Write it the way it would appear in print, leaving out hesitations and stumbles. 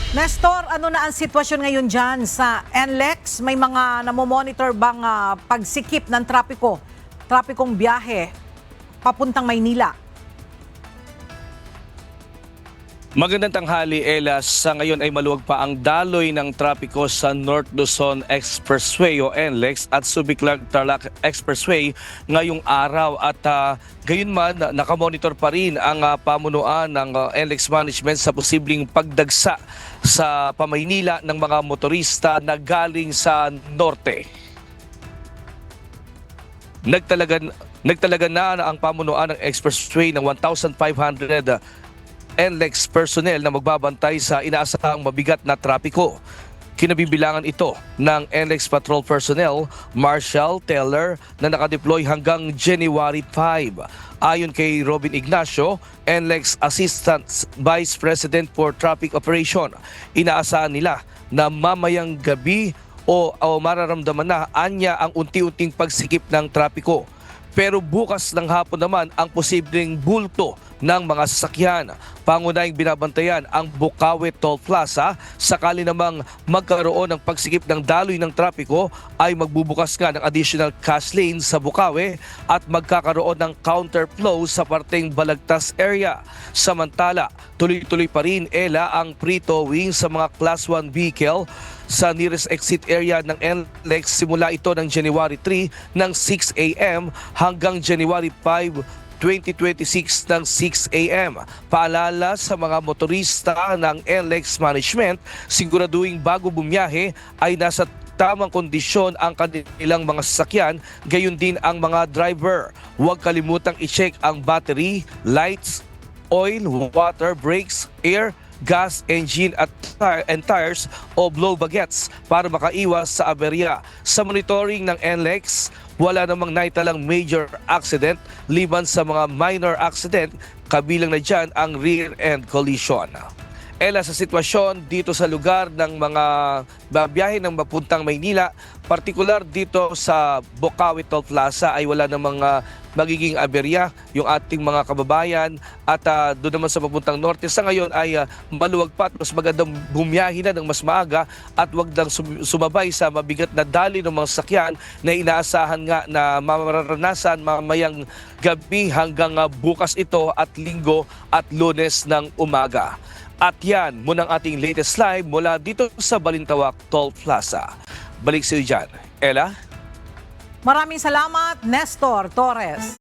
Nestor, ano na ang sitwasyon ngayon dyan sa NLEX? May mga namomonitor bang pagsikip ng trapikong biyahe papuntang Maynila? Magandang tanghali, Ella. Sa ngayon ay maluwag pa ang daloy ng trapiko sa North Luzon Expressway o NLEX at Subic-Tarlac Expressway ngayong araw. At gayon man, nakamonitor pa rin ang pamunuan ng NLEX Management sa posibleng pagdagsa sa pamaynila ng mga motorista na galing sa norte. Nagtalaga na ang pamunuan ng Expressway ng 1,500 NLEX personnel na magbabantay sa inaasahang mabigat na trapiko. Kinabibilangan ito ng NLEX Patrol personnel, Marshall Teller, na nakadeploy hanggang January 5. Ayon kay Robin Ignacio, NLEX Assistant Vice President for Traffic Operation, inaasahan nila na mamayang gabi o mararamdaman na anya ang unti-unting pagsikip ng trapiko. Pero bukas ng hapon naman ang posibleng bulto ng mga sasakyan. Pangunahing binabantayan ang Bukawi Toll Plaza. Sakali namang magkaroon ng pagsikip ng daloy ng trapiko ay magbubukas nga ng additional cash lane sa Bukawi at magkakaroon ng counterflow sa parteng Balagtas area. Samantala, tuloy-tuloy pa rin, Ella, ang pre-towing sa mga Class 1 vehicle sa nearest exit area ng NLEX simula ito ng January 3 ng 6 a.m. hanggang January 5, 2026 ng 6 a.m. Paalala sa mga motorista ng NLEX Management, siguraduhin bago bumiyahe ay nasa tamang kondisyon ang kanilang mga sasakyan, gayon din ang mga driver. Huwag kalimutang i-check ang battery, lights, oil, water, brakes, air, gas, engine at tires o blow bagets para makaiwas sa aberya. Sa monitoring ng NLEX, wala namang naitalang major accident liban sa mga minor accident, kabilang na dyan ang rear-end collision. Ella, sa sitwasyon dito sa lugar ng mga babiyahe ng papuntang Maynila, partikular dito sa Bukawi Toll Plaza ay wala namang magiging aberya yung ating mga kababayan at doon naman sa papuntang norte sa ngayon ay maluwag pa at mas magandang bumiyahe na ng mas maaga at wag nang sumabay sa mabigat na daloy ng mga sasakyan na inaasahan nga na mararanasan mamayang gabi hanggang bukas ito at Linggo at Lunes ng umaga. At yan muna ang ating latest live mula dito sa Balintawak Toll Plaza. Balik sa iyo dyan, Ella. Maraming salamat, Nestor Torres.